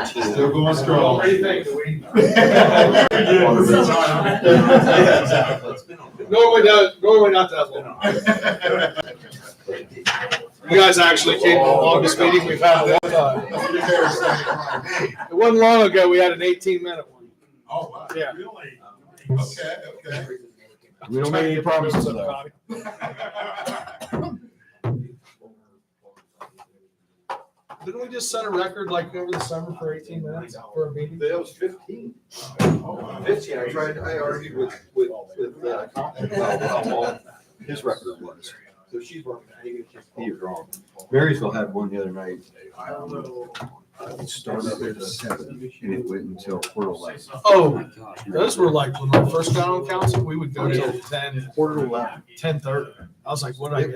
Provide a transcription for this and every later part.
Still going strong. What do you think, Dwayne? Normally not that long. You guys actually came to the longest meeting we've had in a long time. It wasn't long ago, we had an 18-minute one. Oh, wow. Yeah. Really? Okay. We don't make any promises though. Didn't we just set a record like over the summer for 18 minutes for a meeting? That was 15. 15. I argued with Compton about how long his record was. So she's working. He was wrong. Marysville had one the other night. It started at 7 and it went until 4:11. Oh, those were like when I first got on council, we would go till 10, 10:30. I was like, what did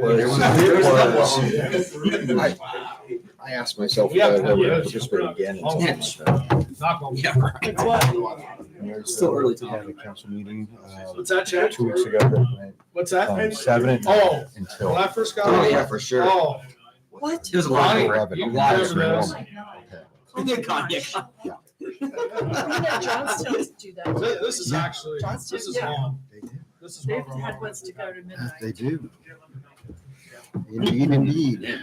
I get? I asked myself if I would ever participate again in something like that. Knock on wood. It's what? Still early to have a council meeting. What's that, Chad? 2 weeks ago. What's that? From 7 at Oh, night until. when I first got Oh, on. yeah, for sure. Oh, What? There's a lot Ronnie, of work. you A can lot of cover those. I'm good, Kanye. Johnstown's do that. This is actually, this is long. This is They've long. had ones to go to midnight. They do. Indeed.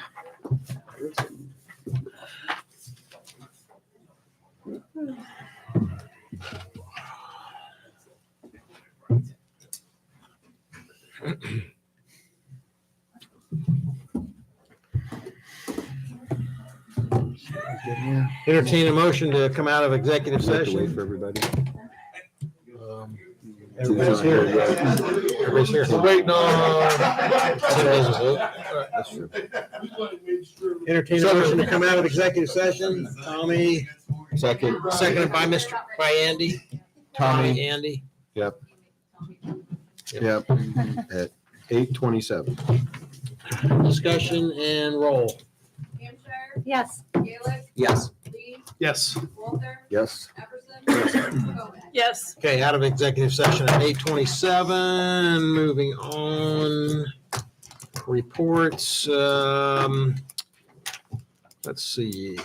Entertain a motion to come out of executive session. For everybody. Everybody's here. Everybody's here. We're waiting on. That's true. Entertain a motion to come out of executive session. Tommy, Second. seconded by Andy. Tommy. Andy. Yep. At 8:27. Discussion and roll. Hampshire, Yes. Gaelic, Yes. Lee, Yes. Walter, Yes. Epperson, Gomez. Yes. Okay, out of executive session at 8:27. Moving on. Reports. Let's see.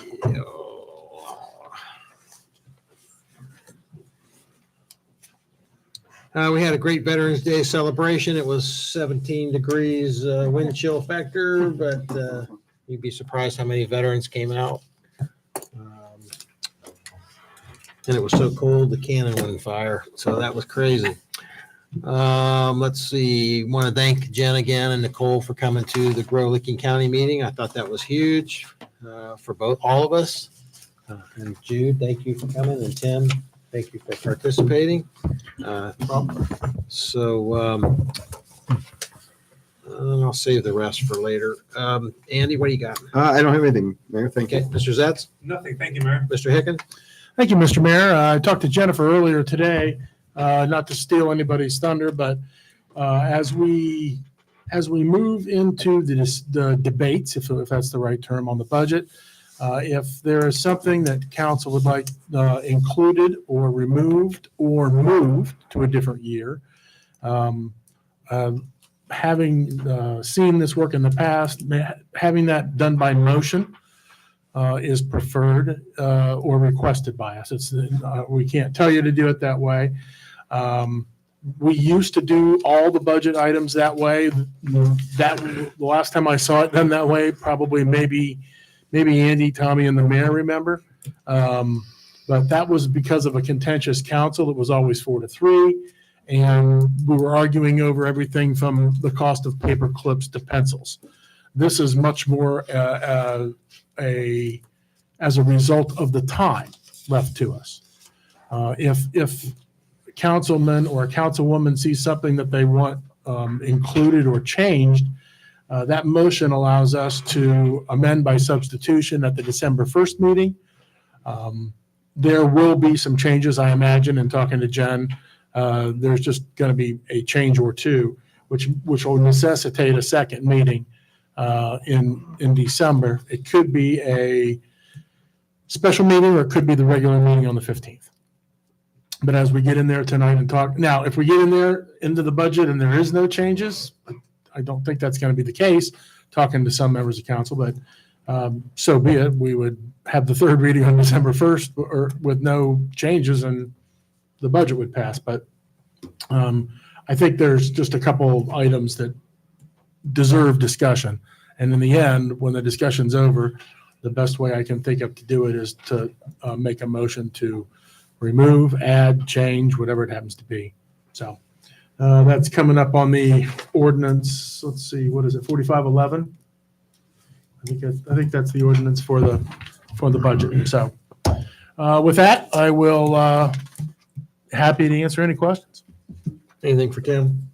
We had a great Veterans Day celebration. It was 17 degrees wind chill factor, but you'd be surprised how many veterans came out. And it was so cold, the cannon wouldn't fire. So that was crazy. Let's see. Want to thank Jen again and Nicole for coming to the Grow-Licking County meeting. I thought that was huge for all of us. And Jude, thank you for coming. And Tim, thank you for participating. I'll save the rest for later. Andy, what do you got? I don't have anything, Mayor. Thank Okay, you. Mr. Zetz, Nothing. Thank you, Mayor. Mr. Hicken. Thank you, Mr. Mayor. I talked to Jennifer earlier today, not to steal anybody's thunder, but as we move into the debates, if that's the right term, on the budget, if there is something that council would like included or removed or moved to a different year, having seen this work in the past, having that done by motion is preferred or requested by us. We can't tell you to do it that way. We used to do all the budget items that way. The last time I saw it done that way, probably maybe Andy, Tommy, and the mayor remember. But that was because of a contentious council. It was always 4-3. And we were arguing over everything from the cost of paper clips to pencils. This is much more as a result of the time left to us. If a councilman or a councilwoman sees something that they want included or changed, that motion allows us to amend by substitution at the December 1st meeting. There will be some changes, I imagine, in talking to Jen. There's just going to be a change or two, which will necessitate a second meeting in December. It could be a special meeting or it could be the regular meeting on the 15th. But as we get in there tonight and talk, now, if we get in there into the budget and there is no changes, I don't think that's going to be the case, talking to some members of council, but so be it. We would have the third reading on December 1st or with no changes and the budget would pass. But I think there's just a couple of items that deserve discussion. And in the end, when the discussion's over, the best way I can think of to do it is to make a motion to remove, add, change, whatever it happens to be. So that's coming up on the ordinance. Let's see, what is it, 4511? I think that's the ordinance for the budget. So with that, I will happy to answer any questions. Anything for Tim?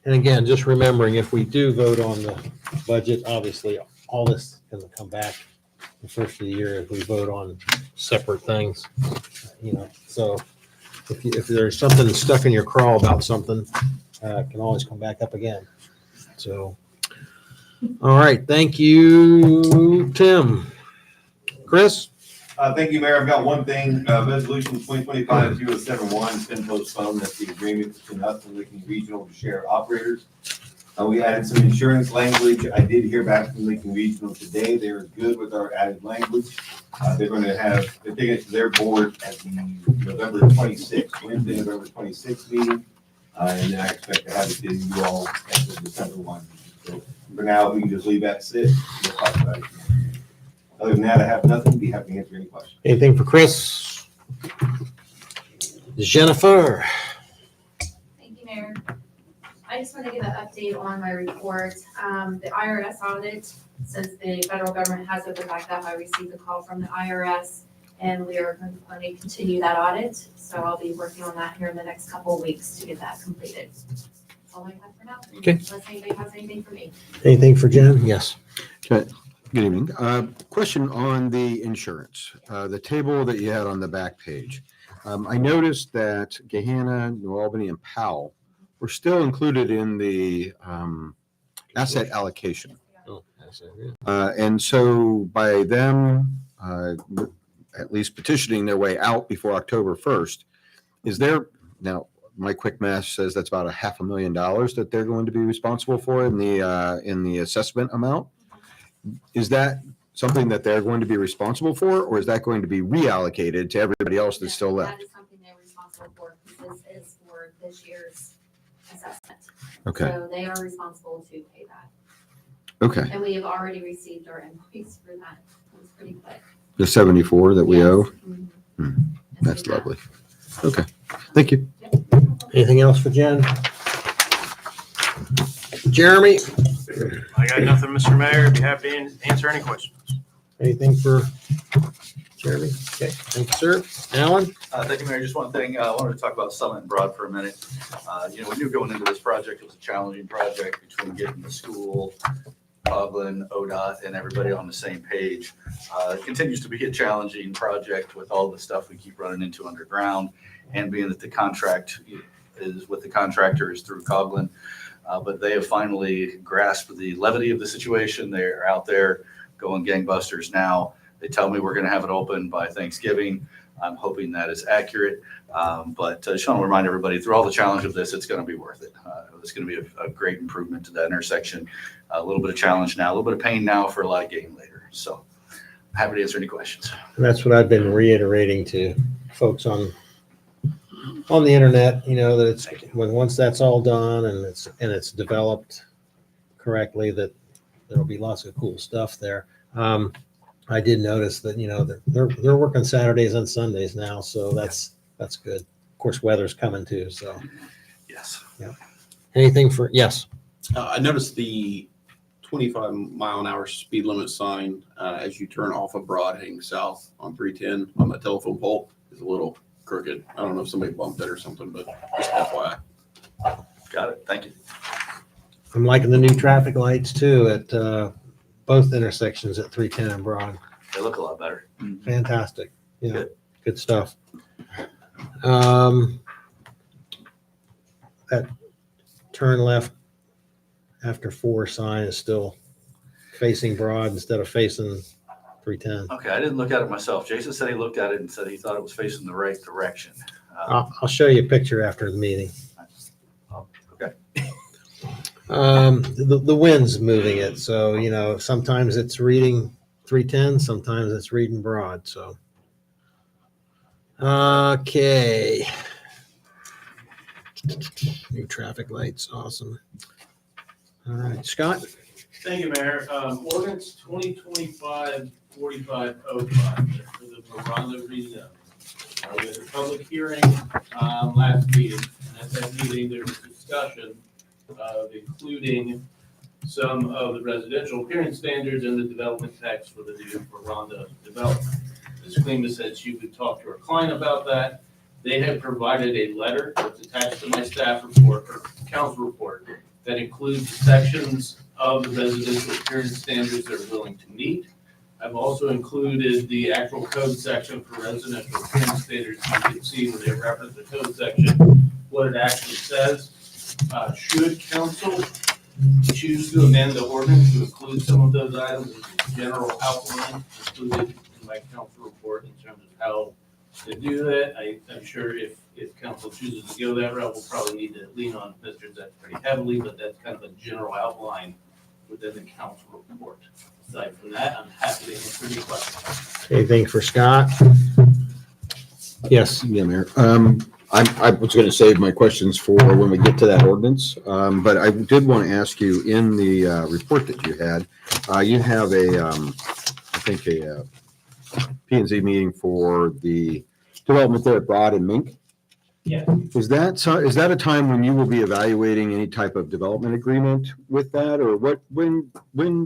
And again, just remembering, if we do vote on the budget, obviously, all this can come back the first of the year if we vote on separate things, so if there's something stuck in your craw about something, it can always come back up again. So, all right, thank you, Tim. Chris? Thank you, Mayor. I've got one thing. Resolution 2025-071 has been postponed. That's the agreement between us and Lincoln Regional to share operators. We added some insurance language. I did hear back from Lincoln Regional today. They're good with our added language. They're taking it to their board at the November 26th, Wednesday, November 26th meeting. And then I expect to have it to you all at the December 1. So for now, we can just leave that sit. We'll talk about it. Other than that, I have nothing. Be happy to answer any questions. Anything for Chris? Jennifer? Thank you, Mayor. I just want to give an update on my report. The IRS audit, since the federal government has opened back up, I received a call from the IRS, and we are going to continue that audit. So I'll be working on that here in the next couple of weeks to get that completed. That's all I have for now. Okay. Unless anybody has anything for me. Anything for Jen? Yes. Okay. Good evening. Question on the insurance, the table that you had on the back page. I noticed that Gahanna, New Albany, and Powell were still included in the asset allocation. Oh, that's it, yeah. And so by them at least petitioning their way out before October 1st, now my quick math says that's about $500,000 that they're going to be responsible for in the assessment amount. Is that something that they're going to be responsible for, or is that going to be reallocated to everybody else that's still left? That is something they're responsible for, because this is for this year's assessment. Okay. So they are responsible to pay that. Okay. And we have already received our invoice for that. It was pretty quick. The 74 that we Yes. owe. Mhm. That's Let's do that. lovely. Okay. Thank you. Anything else for Jen? Jeremy? I got nothing, Mr. Mayor. Be happy to answer any questions. Anything for Jeremy? Okay, thank you, sir. Alan? Thank you, Mayor. Just one thing, I wanted to talk about Summit and Broad for a minute. We knew going into this project, it was a challenging project between getting the school, Coughlin, ODOT, and everybody on the same page. It continues to be a challenging project with all the stuff we keep running into underground, and being that the contract is with the contractors through Coughlin. But they have finally grasped the levity of the situation. They're out there going gangbusters now. They tell me we're going to have it open by Thanksgiving. I'm hoping that is accurate. But I just want to remind everybody, through all the challenge of this, it's going to be worth it. It's going to be a great improvement to that intersection. A little bit of challenge now, a little bit of pain now for a lot of gain later. So happy to answer any questions. And that's what I've been reiterating to folks on the internet, that it's once that's all done and it's developed correctly, that there'll be lots of cool stuff there. I did notice that they're working Saturdays and Sundays now, so that's good. Of course, weather's coming too, so. Yes. Yeah. Anything for yes? I noticed the 25-mile-an-hour speed limit sign as you turn off of Broad heading south on 310 on the telephone pole is a little crooked. I don't know if somebody bumped it or something, but just FYI. Got it. Thank you. I'm liking the new traffic lights too at both intersections at 310 and Broad. They look a lot better. Fantastic. Yeah, good stuff. That turn left after 4 sign is still facing Broad instead of facing 310. Okay, I didn't look at it myself. Jason said he looked at it and said he thought it was facing the right direction. I'll show you a picture after the meeting. Okay. The wind's moving it, so sometimes it's reading 310, sometimes it's reading broad, so. Okay. New traffic lights, awesome. All right, Scott? Thank you, Mayor. Ordinance 2025-4505 for the Veranda rezone. We had a public hearing last meeting, and at that meeting, there was discussion of including some of the residential appearance standards in the development text for the new Veranda development. Ms. Klima said she would talk to her client about that. They have provided a letter that's attached to my staff report or council report that includes sections of the residential appearance standards they're willing to meet. I've also included the actual code section for residential appearance standards. You can see where they reference the code section, what it actually says. Should council choose to amend the ordinance to include some of those items, as a general outline included in my council report in terms of how to do that. I'm sure if council chooses to go that route, we'll probably need to lean on Mr. Zets pretty heavily, but that's kind of a general outline within the council report. Aside from that, I'm happy to answer any questions. Anything for Scott? Yes. Yeah, Mayor. I was going to save my questions for when we get to that ordinance, but I did want to ask you in the report that you had I think a P&Z meeting for the development there at Broad and Mink. Yeah. Is that a time when you will be evaluating any type of development agreement with that, or when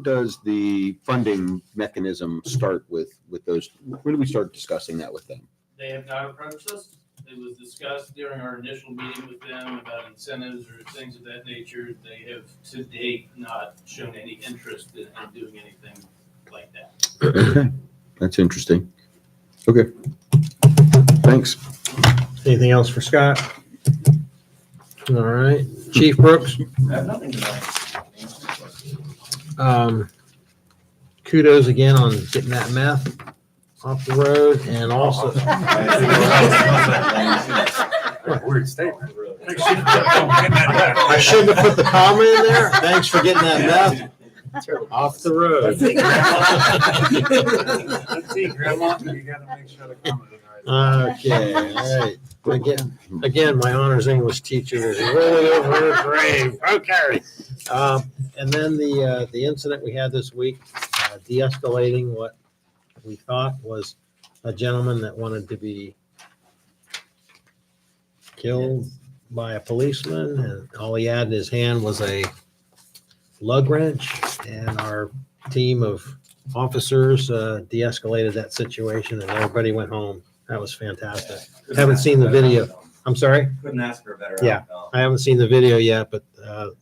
does the funding mechanism start with those? When do we start discussing that with them? They have not approached us. It was discussed during our initial meeting with them about incentives or things of that nature. They have to date not shown any interest in doing anything like that. Okay, that's interesting. Okay, thanks. Anything else for Scott? All right, Chief Brooks? I have nothing tonight. Kudos again on getting that meth off the road, and also. Weird statement. I shouldn't have put the comma in there. Thanks for getting that meth off the road. Let's see, Grandma, you gotta make sure the comment is right. Okay, all right. Again, my honors English teacher is rolling over her grave. Okay. And then the incident we had this week, de-escalating what we thought was a gentleman that wanted to be killed by a policeman, and all he had in his hand was a lug wrench, and our team of officers de-escalated that situation, and everybody went home. That was fantastic. Haven't seen the video. I'm sorry? Couldn't ask for a better Yeah. outcome. I haven't seen the video yet, but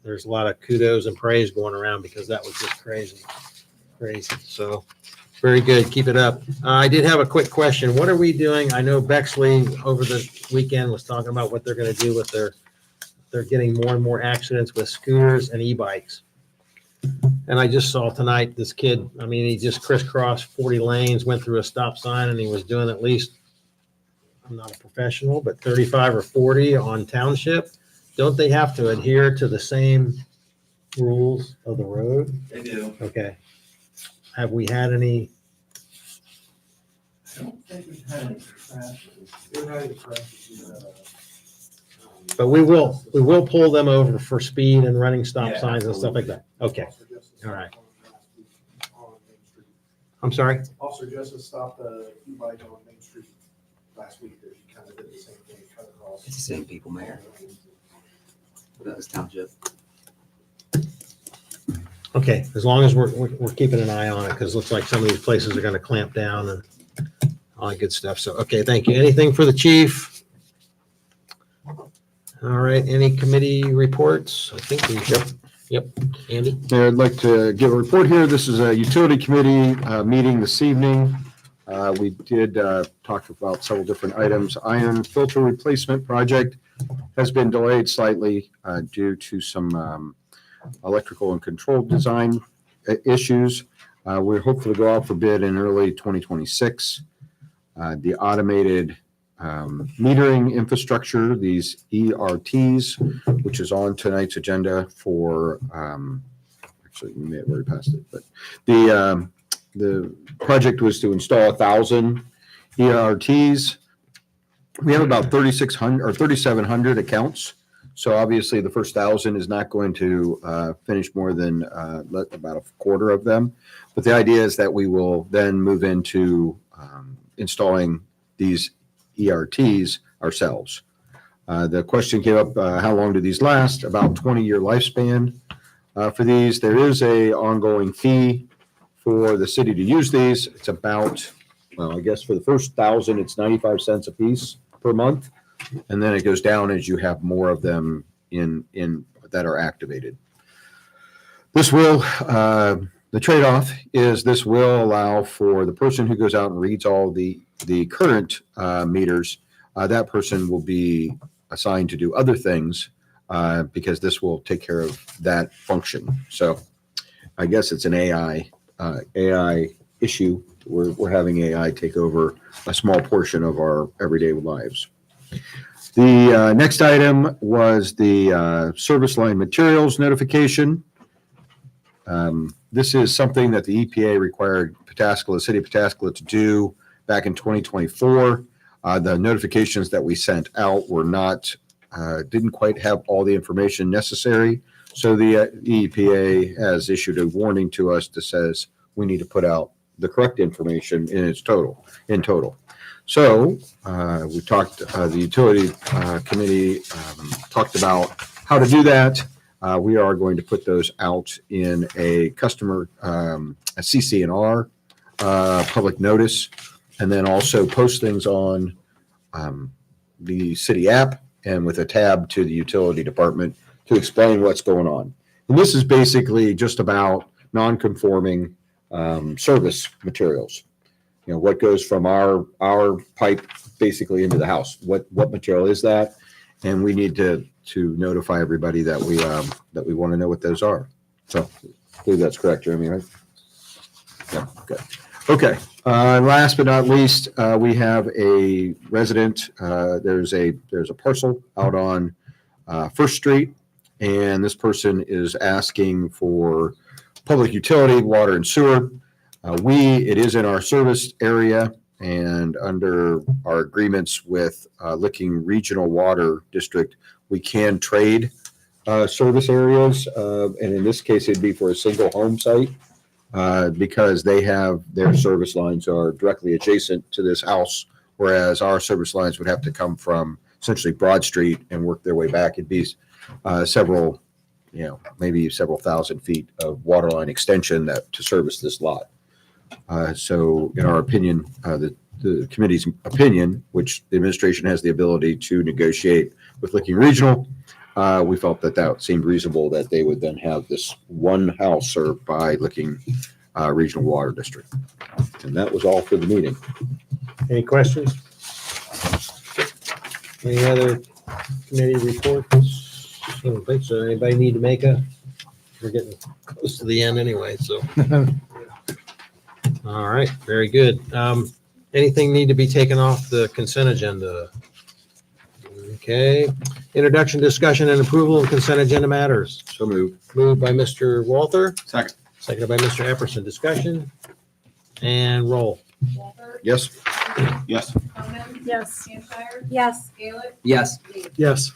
there's a lot of kudos and praise going around because that was just crazy. So very good. Keep it up. I did have a quick question. What are we doing? I know Bexley over the weekend was talking about what they're going to do with they're getting more and more accidents with scooters and e-bikes. And I just saw tonight this kid, I mean, he just crisscrossed 40 lanes, went through a stop sign, and he was doing at least, I'm not a professional, but 35 or 40 on township. Don't they have to adhere to the same rules of the road? They do. Okay. Have we had any? I don't think we've had any crashes. But we will pull them over for speed and running stop Yeah, signs and stuff like that. Okay. All right. I'm sorry? Officer Justice stopped a e-bike on Main Street last week. He kind of did the same thing, cut across. It's the same people, Mayor. That was township. Okay, as long as we're keeping an eye on it, because it looks like some of these places are going to clamp down and all that good stuff. So, okay, thank you. Anything for the chief? All right, any committee reports? I think we, yep, Andy? Mayor, I'd like to give a report here. This is a utility committee meeting this evening. We did talk about several different items. Iron filter replacement project has been delayed slightly due to some electrical and control design issues. We're hopefully go out for bid in early 2026. The automated metering infrastructure, these ERTs, which is on tonight's agenda for, actually, we may have already passed it, but the the project was to install 1,000 ERTs. We have about 3,600 or 3,700 accounts. So obviously the first 1,000 is not going to finish more than about a quarter of them. But the idea is that we will then move into installing these ERTs ourselves. The question came up, how long do these last? About 20-year lifespan for these. There is a ongoing fee for the city to use these. It's about, well, I guess for the first 1,000, it's 95 cents a piece per month. And then it goes down as you have more of them in that are activated. This will, the trade-off is this will allow for the person who goes out and reads all the current meters, that person will be assigned to do other things because this will take care of that function. So I guess it's an AI issue. We're having AI take over a small portion of our everyday lives. The next item was the service line materials notification. This is something that the EPA required Pataskala, the city of Pataskala, to do back in 2024. The notifications that we sent out were not, didn't quite have all the information necessary. So the EPA has issued a warning to us that says we need to put out the correct information in total. So we talked, the utility committee talked about how to do that. We are going to put those out in a customer, a CC&R public notice, and then also post things on the city app and with a tab to the utility department to explain what's going on. And this is basically just about non-conforming service materials. You know, what goes from our pipe basically into the house. What material is that? And we need to notify everybody that we want to know what those are. So I believe that's correct, Jeremy, right? Yeah, okay. Okay. Last but not least, we have a resident. There's a parcel out on First Street, and this person is asking for public utility, water and sewer. It is in our service area, and under our agreements with Licking Regional Water District, we can trade service areas, and in this case, it'd be for a single home site because they have their service lines are directly adjacent to this house, whereas our service lines would have to come from essentially Broad Street and work their way back. It'd be several, maybe several thousand feet of water line extension to service this lot. So in our opinion, the committee's opinion, which the administration has the ability to negotiate with Licking Regional, we felt that seemed reasonable that they would then have this one house served by Licking Regional Water District. And that was all for the meeting. Any questions? Any other committee reports? I don't think so. Anybody need to make we're getting close to the end anyway, so. All right, very good. Anything need to be taken off the consent agenda? Okay. Introduction, discussion, and approval of consent agenda matters. So moved. Moved by Mr. Walther. Second. Seconded by Mr. Epperson. Discussion and roll. Walter? Yes. Yes. Coleman? Yes. Hampshire? Yes. Gaelic? Yes. Lee? Yes.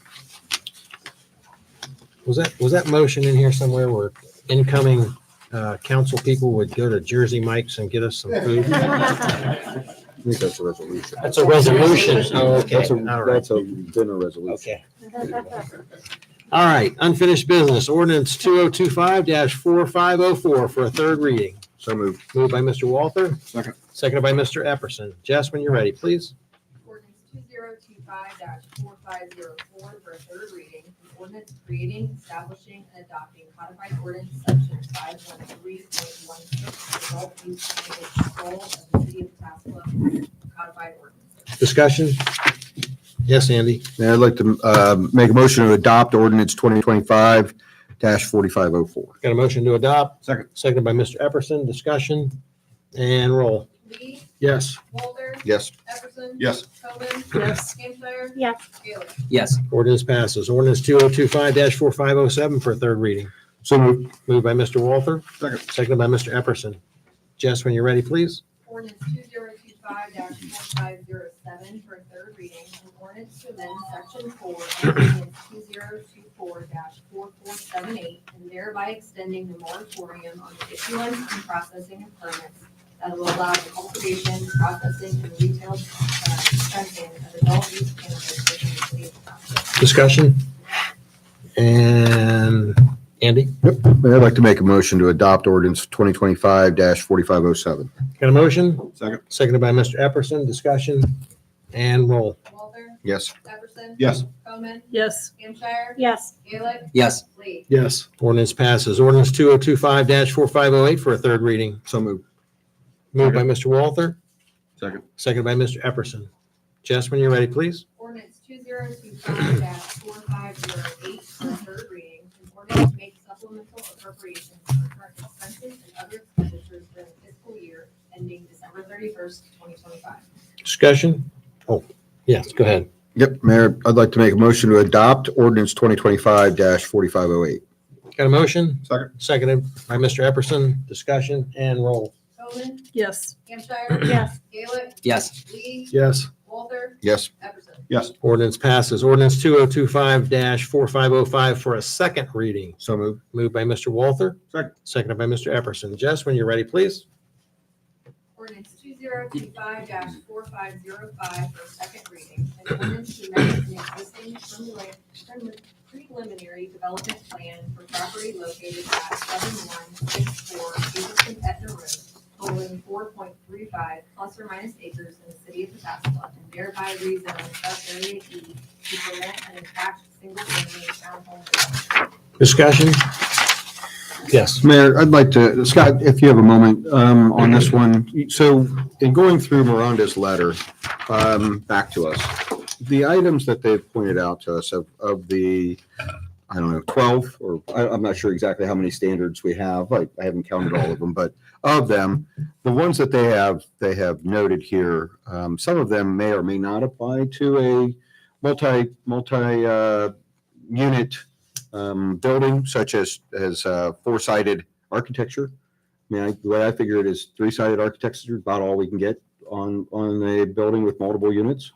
Was that motion in here somewhere where incoming council people would go to Jersey Mike's and get us some food? I think that's a resolution. That's a resolution. Oh, okay. That's All right. that's a dinner resolution. Okay. All right. Unfinished business. Ordinance 2025-4504 for a third reading. So moved. Moved by Mr. Walther. Second. Seconded by Mr. Epperson. Jess, when you're ready, please. Ordinance 2025-4504 for a third reading. An ordinance creating, establishing, and adopting codified ordinance section 513.16 adult use control of the city of Pataskala codified ordinances. Discussion? Yes, Andy. Now I'd like to make a motion to adopt ordinance 2025-4504. Got a motion to adopt. Second. Seconded by Mr. Epperson. Discussion and roll. Lee? Yes. Walter? Yes. Epperson? Yes. Coleman? Yes. Hampshire? Yes. Gaylor? Yes. Ordinance passes. Ordinance 2025-4507 for a third reading. So moved. Moved by Mr. Walther. Second. Seconded by Mr. Epperson. Jess, when you're ready, please. Ordinance 2025-4507 for a third reading, an ordinance to amend section 4 of ordinance 2024-4478 and thereby extending the moratorium on the issuance and processing of permits that will allow the cultivation, processing, and retail dispensing of adult use cannabis within the city of Pasco. Discussion? And Andy? Yep. I'd like to make a motion to adopt ordinance 2025-4507. Got a motion? Second. Seconded by Mr. Epperson. Discussion and roll. Walter? Yes. Epperson? Yes. Bowman? Yes. Hampshire? Yes. Gaelic? Yes. Lee? Yes. Ordinance passes. Ordinance 2025-4508 for a third reading. So moved. Moved by Mr. Walther, Second. seconded by Mr. Epperson. Jess, when you're ready, please. Ordinance 2025-4508 for third reading. An ordinance to make supplemental appropriations for current expenses and other expenditures during the fiscal year ending December 31st, 2025. Discussion? Oh, yes, go ahead. Yep, Mayor, I'd like to make a motion to adopt ordinance 2025-4508. Got a motion? Second. Seconded by Mr. Epperson. Discussion and roll. Bowman? Yes. Hampshire? Yes. Gaelic? Yes. Lee? Yes. Walter? Yes. Epperson? Yes. Ordinance passes. Ordinance 2025-4505 for a second reading. So moved. Moved by Mr. Walther. Second. Seconded by Mr. Epperson. Jess, when you're ready, please. Ordinance 2025-4505 for second reading. An ordinance to amend an existing preliminary development plan for property located at 7164 Peterson Etna Road, totaling 4.35 plus or minus acres in the city of Pataskala, and thereby rezone sub-area E to permit an attached single-family townhome development. Discussion? Yes. Mayor, I'd like to, Scott, if you have a moment on this one. So in going through Miranda's letter back to us, the items that they've pointed out to us of the, I don't know, 12, or I'm not sure exactly how many standards we have. I haven't counted all of them, but of them, the ones that they have noted here, some of them may or may not apply to a multi-unit building, such as four-sided architecture. I mean, the way I figure it is three-sided architecture is about all we can get on a building with multiple units.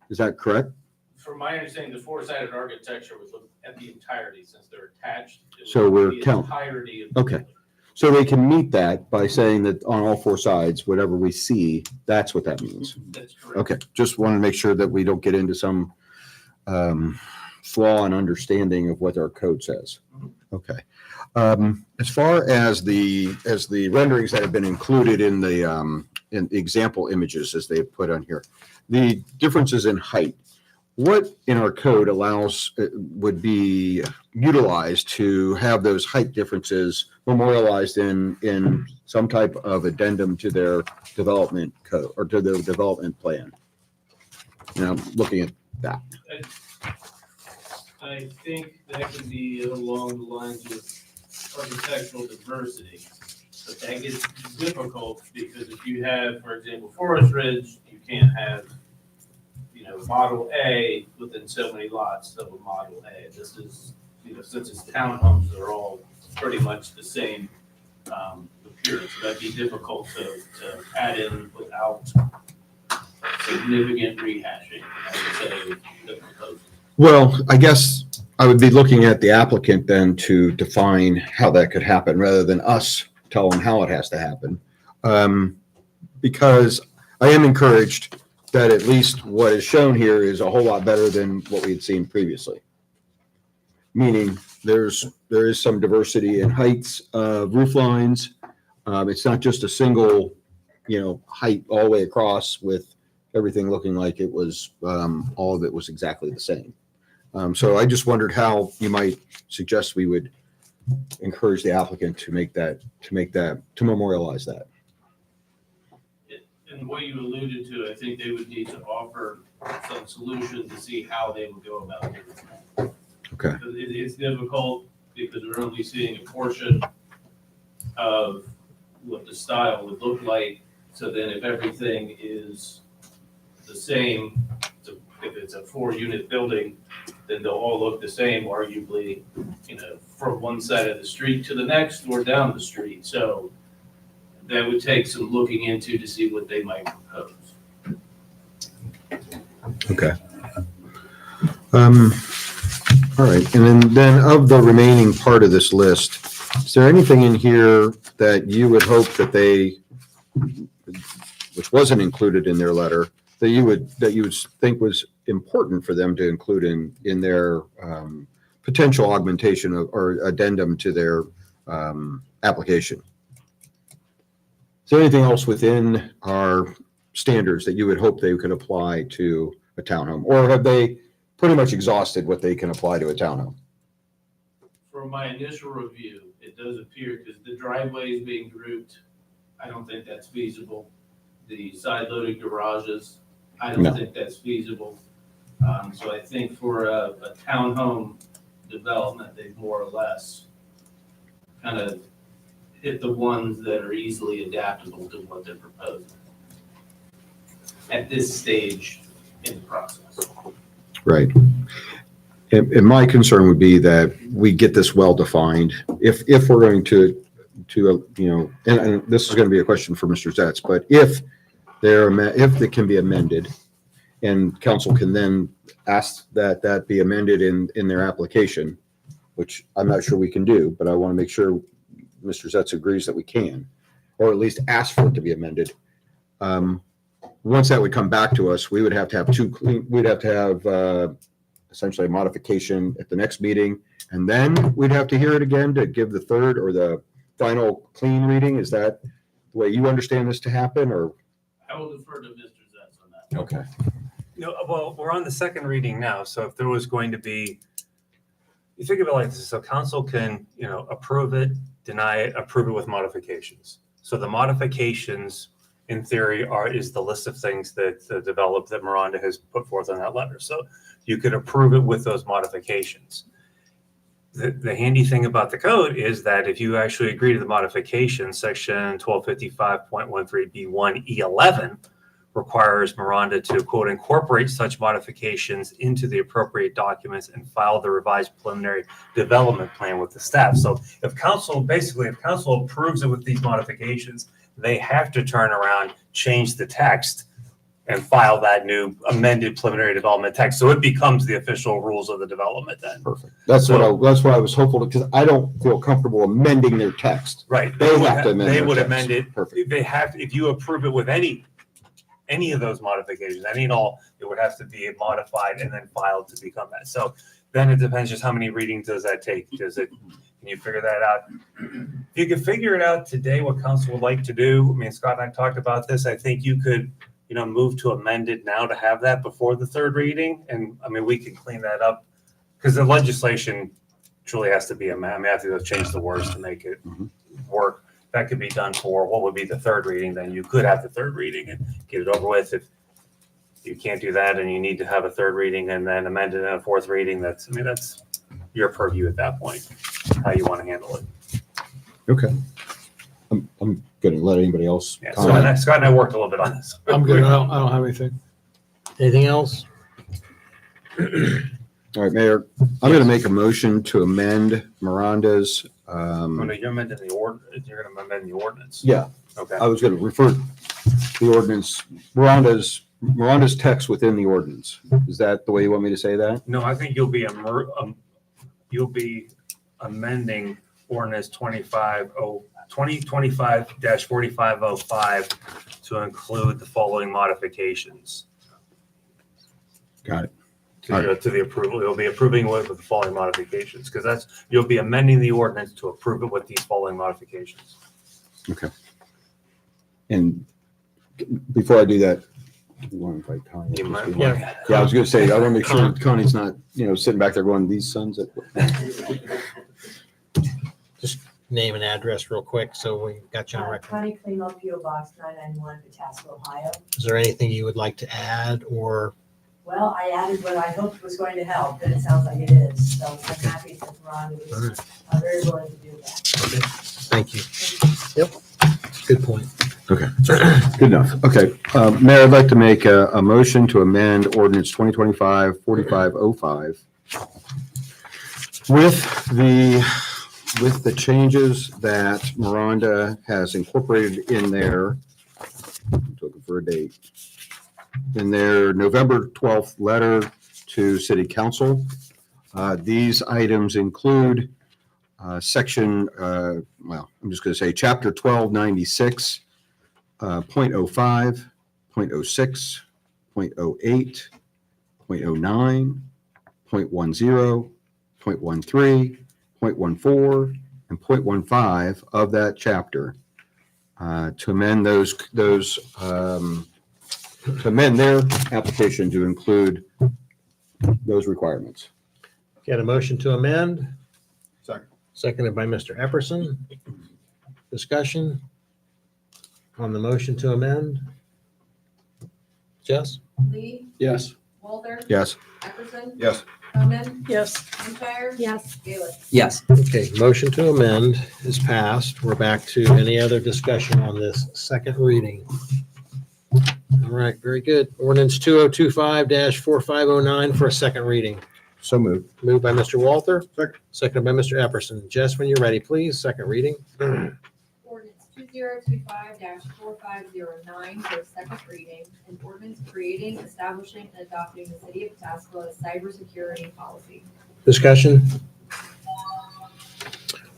Is that correct? From my understanding, the four-sided architecture would look at the entirety since they're attached. It would So we're be the count- entirety of the Okay. building. So they can meet that by saying that on all four sides, whatever we see, that's what that means. That's correct. Okay, just want to make sure that we don't get into some flaw in understanding of what our code says. Okay. As far as the renderings that have been included in the example images as they put on here, the differences in height, what in our code allows, would be utilized to have those height differences memorialized in some type of addendum to their development code or to their development plan? Now, looking at that. I think that could be along the lines of architectural diversity, but that gets difficult because if you have, for example, Forest Ridge, you can't have, Model A within so many lots of a Model A. This is, since it's townhomes, they're all pretty much the same appearance. So that'd be difficult to add in without significant rehashing, I would say, the proposal. Well, I guess I would be looking at the applicant then to define how that could happen rather than us tell them how it has to happen. Because I am encouraged that at least what is shown here is a whole lot better than what we had seen previously. Meaning there is some diversity in heights, roof lines. It's not just a single, height all the way across with everything looking like it was, all of it was exactly the same. So I just wondered how you might suggest we would encourage the applicant to memorialize that. And what you alluded to, I think they would need to offer some solution to see how they would go about doing that. Okay. It's difficult because we're only seeing a portion of what the style would look like. So then if everything is the same, if it's a 4-unit building, then they'll all look the same, arguably, from one side of the street to the next or down the street. So that would take some looking into to see what they might propose. Okay. All right, and then of the remaining part of this list, is there anything in here that you would hope that they, which wasn't included in their letter, that you would think was important for them to include in their potential augmentation or addendum to their application? Is there anything else within our standards that you would hope they could apply to a townhome, or have they pretty much exhausted what they can apply to a townhome? From my initial review, it does appear, because the driveways being grouped, I don't think that's feasible. The side-loaded garages, I don't No. think that's feasible. So I think for a townhome development, they've more or less kind of hit the ones that are easily adaptable to what they're proposing at this stage in the process. Right. And my concern would be that we get this well-defined. If we're going to and this is going to be a question for Mr. Zetz, but if they can be amended and council can then ask that be amended in their application, which I'm not sure we can do, but I want to make sure Mr. Zetz agrees that we can, or at least ask for it to be amended. Once that would come back to us, we would have to have essentially a modification at the next meeting, and then we'd have to hear it again to give the third or the final clean reading. Is that the way you understand this to happen, or? I will defer to Mr. Zetz on that. Okay. Well, we're on the second reading now, so if there was going to be, you think of it like this, so council can, approve it, deny it, approve it with modifications. So the modifications, in theory, is the list of things that Miranda has put forth on that letter. So you could approve it with those modifications. The handy thing about the code is that if you actually agree to the modification, section 1255.13B1E11 requires Miranda to, quote, incorporate such modifications into the appropriate documents and file the revised preliminary development plan with the staff. So if council approves it with these modifications, they have to turn around, change the text, and file that new amended preliminary development text. So it becomes the official rules of the development then. Perfect. That's what I was hopeful, because I don't feel comfortable amending their text. Right. They have to amend They their would text. amend it. Perfect. They have, if you approve it with any of those modifications, any and all, it would have to be modified and then filed to become that. So then it depends just how many readings does that take? Can you figure that out? If you can figure it out today, what council would like to do, I mean, Scott and I talked about this. I think you could, move to amend it now to have that before the third reading. And I mean, we can clean that up because the legislation truly has to be amended. I mean, I have to go change the words to make it work. That could be done for what would be the third reading. Then you could have the third reading and get it over with. If you can't do that and you need to have a third reading and then amend it in a fourth reading, that's your purview at that point, how you want to handle it. Okay. I'm going to let anybody else Yeah, comment. Scott and I worked a little bit on this. I'm good. I don't have anything. Anything else? All right, Mayor, I'm going to make a motion to amend Miranda's. Oh, no, you're amending the ordinance. You're going to amend the ordinance. Yeah, Okay. I was going to refer the ordinance, Miranda's text within the ordinance. Is that the way you want me to say that? No, I think you'll be amending ordinance 2025-4505 to include the following modifications. Got it. To the approval. You'll be approving with the following modifications, because you'll be amending the ordinance to approve it with these following modifications. Okay. And before I do that, do you want to invite Connie? Yeah. Yeah, I was going to say, I want to make sure Connie's not, sitting back there going, these sons. Just name and address real quick so we got you on record. Connie Klingel, PO Box 991, Pataska, Ohio. Is there anything you would like to add or? Well, I added what I hoped was going to help, and it sounds like it is. So I'm happy that Ron was very willing to do that. Okay. Thank you. Yep. Good point. Okay, good enough. Okay, Mayor, I'd like to make a motion to amend ordinance 2025-4505 with the with the changes that Miranda has incorporated in their, I'm looking for a date, in their November 12th letter to City Council. These items include section, well, I'm just going to say chapter 1296, 0.05, 0.06, 0.08, 0.09, 0.10, 0.13, 0.14, and 0.15 of that chapter to amend to amend their application to include those requirements. Get a motion to amend? Second. Seconded by Mr. Epperson. Discussion on the motion to amend? Jess? Lee, Yes. Walter, Yes. Epperson, Yes. Homan, Yes. Shire. Yes. Gaylor. Yes. Okay, motion to amend is passed. We're back to any other discussion on this second reading. All right, very good. Ordinance 2025-4509 for a second reading. So moved. Moved by Mr. Walter. Second. Seconded by Mr. Epperson. Jess, when you're ready, please, second reading. Ordinance 2025-4509 for a second reading, an ordinance creating, establishing, and adopting the City of Pataskala's cybersecurity policy. Discussion.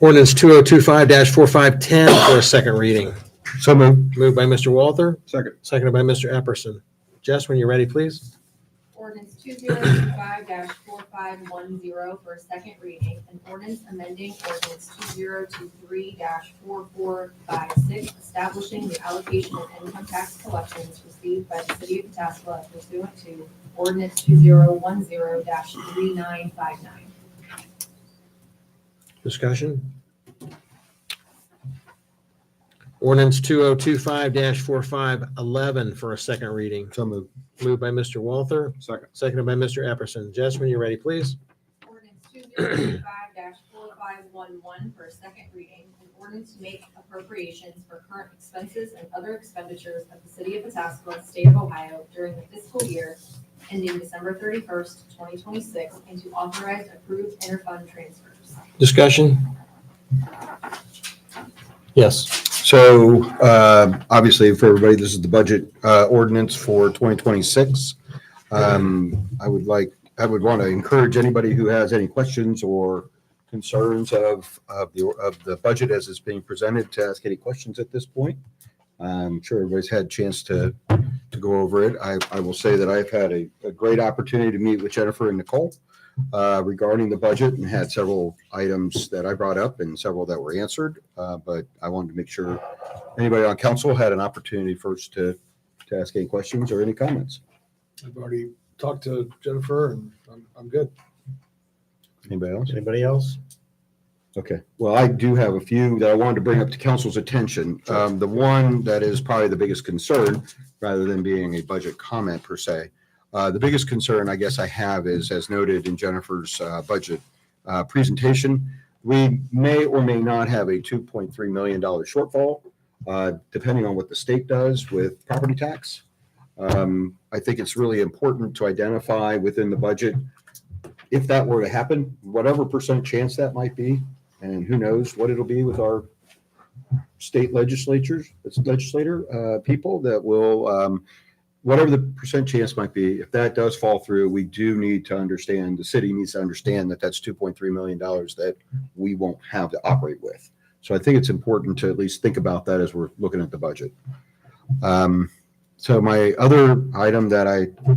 Ordinance 2025-4510 for a second reading. So moved. Moved by Mr. Walter. Second. Seconded by Mr. Epperson. Jess, when you're ready, please. Ordinance 2025-4510 for a second reading, an ordinance amending ordinance 2023-4456, establishing the allocation of income tax collections received by the City of Pataskala pursuant to ordinance 2010-3959. Discussion. Ordinance 2025-4511 for a second reading. So moved. Moved by Mr. Walther. Second. Seconded by Mr. Epperson. Jess, when you're ready, please. Ordinance 2025-4511 for a second reading, an ordinance to make appropriations for current expenses and other expenditures of the City of Pataskala, State of Ohio during the fiscal year ending December 31st, 2026, and to authorize approved interfund transfers. Discussion. Yes. So obviously for everybody, this is the budget ordinance for 2026. I would want to encourage anybody who has any questions or concerns of the budget as it's being presented to ask any questions at this point. I'm sure everybody's had a chance to go over it. I will say that I've had a great opportunity to meet with Jennifer and Nicole regarding the budget and had several items that I brought up and several that were answered. But I wanted to make sure anybody on council had an opportunity first to ask any questions or any comments. I've already talked to Jennifer and I'm good. Anybody else? Anybody else? Okay. Well, I do have a few that I wanted to bring up to council's attention. The one that is probably the biggest concern, rather than being a budget comment per se, the biggest concern I guess I have is, as noted in Jennifer's budget presentation, we may or may not have a $2.3 million shortfall, depending on what the state does with property tax. I think it's really important to identify within the budget, if that were to happen, whatever percent chance that might be, and who knows what it'll be with our state legislator people that will, whatever the percent chance might be, if that does fall through, we do need to understand, the city needs to understand that that's $2.3 million that we won't have to operate with. So I think it's important to at least think about that as we're looking at the budget. So my other item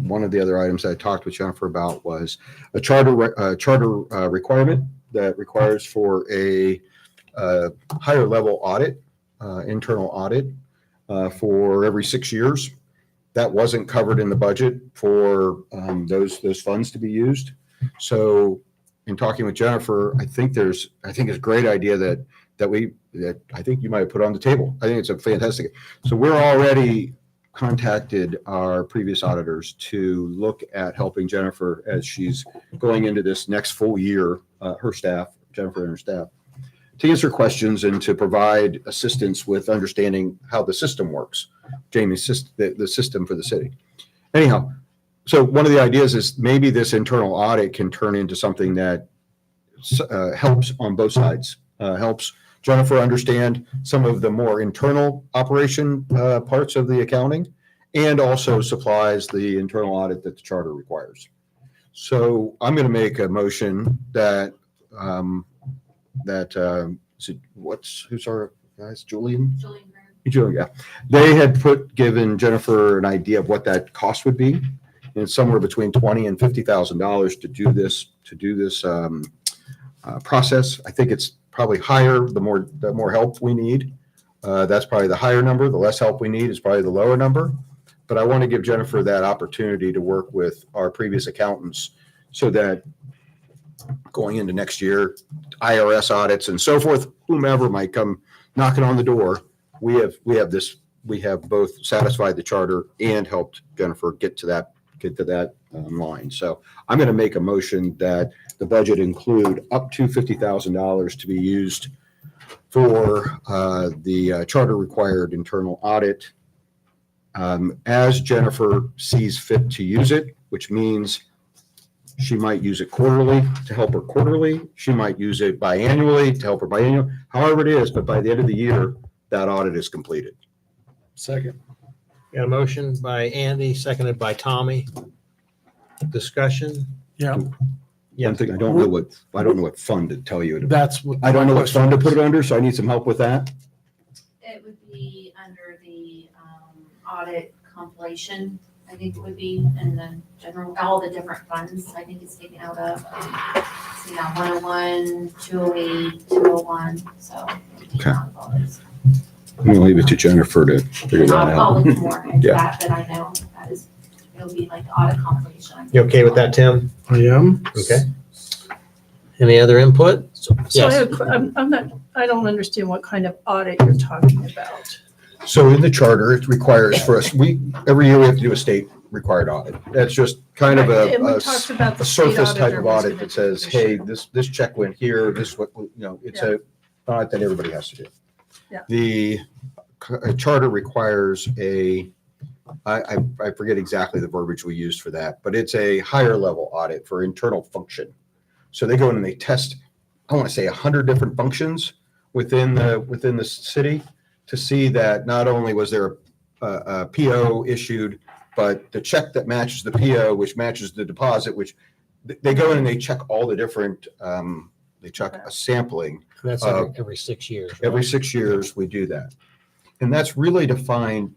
one of the other items that I talked with Jennifer about was a charter requirement that requires for a higher level audit, internal audit for every 6 years. That wasn't covered in the budget for those funds to be used. So in talking with Jennifer, I think it's a great idea that I think you might have put on the table. I think it's a fantastic. So we're already contacted our previous auditors to look at helping Jennifer as she's going into this next full year, her staff, Jennifer and her staff, to answer questions and to provide assistance with understanding how the system works, Jamie's the system for the city. Anyhow, so one of the ideas is maybe this internal audit can turn into something that helps on both sides. helps Jennifer understand some of the more internal operation parts of the accounting, and also supplies the internal audit that the charter requires. So I'm going to make a motion that who's our guys, Julian? Julian, yeah. They had given Jennifer an idea of what that cost would be. And it's somewhere between $20,000 and $50,000 to do this process. I think it's probably higher the more help we need. That's probably the higher number. The less help we need is probably the lower number. But I want to give Jennifer that opportunity to work with our previous accountants so that going into next year, IRS audits and so forth, whomever might come knocking on the door, we have both satisfied the charter and helped Jennifer get to that line. So I'm going to make a motion that the budget include up to $50,000 to be used for the charter required internal audit as Jennifer sees fit to use it, which means she might use it quarterly to help her quarterly. She might use it biannually to help her biannual, however it is, but by the end of the year, that audit is completed. Second. Got a motion by Andy, seconded by Tommy. Discussion? Yeah, One thing, I don't know what fund to tell you. that's what. I don't know my what fund to question put it under, so I need some help with that. It would be under the audit compilation, I think it would be, and then general, all the different funds, I think it's taken out of, see now, 101, 208, 201, so. Okay. All those. I'm gonna leave it to Jennifer to figure And that I'll out. look more into Yeah. that, but I know that is, it'll be like the audit compilation. You okay with that, Tim? I am. Okay. Any other input? So I Yes. have, I don't understand what kind of audit you're talking about. So in the charter, it requires for us, every year we have to do a state required audit. That's just kind of Right, and we a talked about the a state surface type auditor of was audit gonna that says, do this hey, year. this check went here, it's a audit that everybody has to do. Yeah. The charter requires I forget exactly the verbiage we used for that, but it's a higher level audit for internal function. So they go in and they test, I want to say 100 different functions within the city to see that not only was there a PO issued, but the check that matches the PO, which matches the deposit, which they go in and they check all the different, they check a sampling. That's every 6 years. right? Every 6 years, we do that. And that's really to find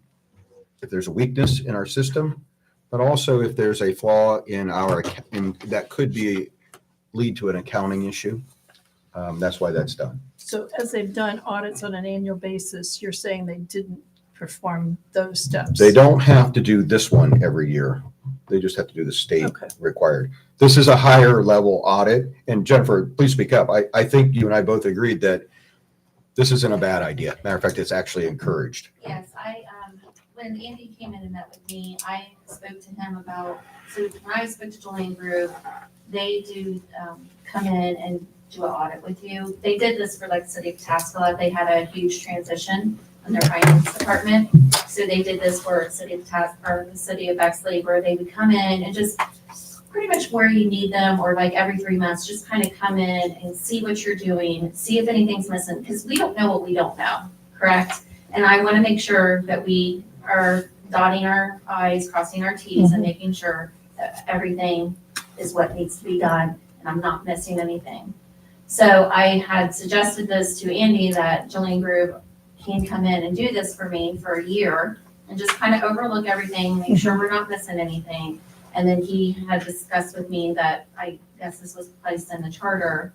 if there's a weakness in our system, but also if there's a flaw in that could lead to an accounting issue. That's why that's done. So as they've done audits on an annual basis, you're saying they didn't perform those steps? They don't have to do this one every year. They just have to do the state Okay. required. This is a higher level audit. And Jennifer, please speak up. I think you and I both agreed that this isn't a bad idea. Matter of fact, it's actually encouraged. Yes, when Andy came in and met with me, I spoke to him about, so when I spoke to Julian Group, they do come in and do an audit with you. They did this for like the city of Tascola. They had a huge transition in their finance department. So they did this for the city of Bexley, where they would come in and just pretty much where you need them, or like every 3 months, just kind of come in and see what you're doing, see if anything's missing, because we don't know what we don't know, correct? And I want to make sure that we are dotting our I's, crossing our T's, and making sure that everything is what needs to be done, and I'm not missing anything. So I had suggested this to Andy, that Julian Group can come in and do this for me for a year and just kind of overlook everything, make sure we're not missing anything. And then he had discussed with me that I guess this was placed in the charter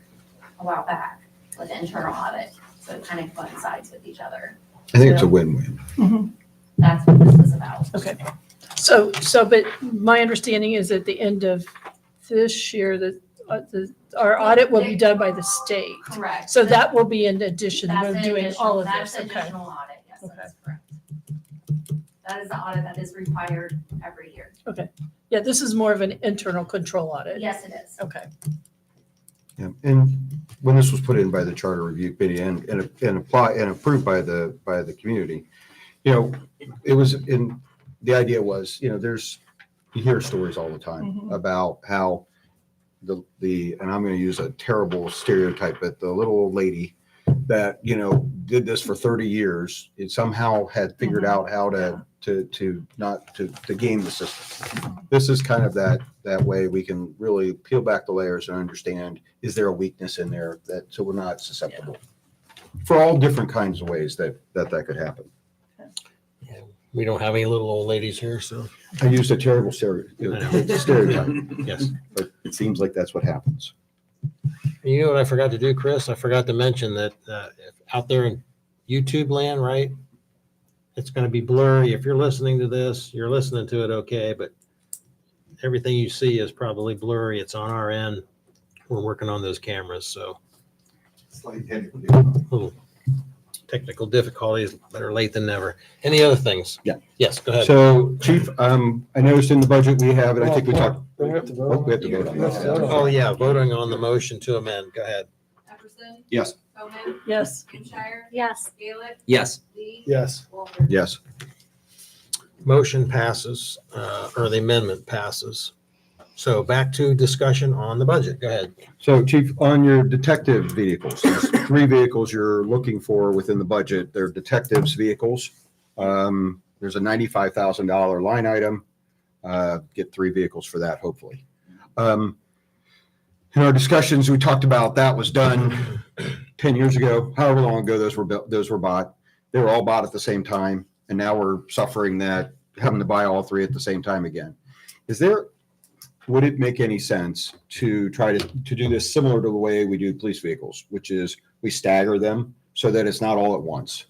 a while back with internal audit. So it kind of coincides with each other. I think it's a win-win. Mhm. That's what this was about. Okay. So, but my understanding is at the end of this year, our audit will be done by the state. Correct. So that will be in addition That's to an doing all of that's this. an Okay. additional audit, yes, Okay. that's correct. That is the audit that is required every year. Yeah, this is more of an internal control audit. Yes, it is. Okay. Yeah. And when this was put in by the Charter Review Committee and approved by the community, it was the idea was, you hear stories all the time about how and I'm going to use a terrible stereotype, but the little old lady that, did this for 30 years, it somehow had figured out how to not to game the system. This is kind of that way we can really peel back the layers and understand, is there a weakness in there so we're not susceptible for all different kinds of ways that could happen. We don't have any little old ladies here, so. I used a terrible stereotype, Yes. but it seems like that's what happens. You know what I forgot to do, Chris? I forgot to mention that out there in YouTube land, right? It's going to be blurry. If you're listening to this, you're listening to it okay, but everything you see is probably blurry. It's on our end. We're working on those cameras, so little technical difficulties, better late than never. Any other things? Yeah. Yes, go ahead. So, Chief, I noticed in the budget we have, and I think we talked. Don't we have to vote on We have to vote on that. Oh, yeah, voting on the motion to amend. Go ahead. Epperson? Yes. Bowman? Yes. Shire? Yes. Gaelic? Yes. Lee? Yes. Walter? Yes. Motion passes, or the amendment passes. So back to discussion on the budget. Go ahead. So, Chief, on your detective vehicles, there's 3 vehicles you're looking for within the budget. They're detectives' vehicles. There's a $95,000 line item. Get 3 vehicles for that, hopefully. In our discussions, we talked about that was done 10 years ago, however long ago those were bought. They were all bought at the same time, and now we're suffering that, having to buy all 3 at the same time again. Would it make any sense to try to do this similar to the way we do police vehicles, which is we stagger them so that it's not all at once?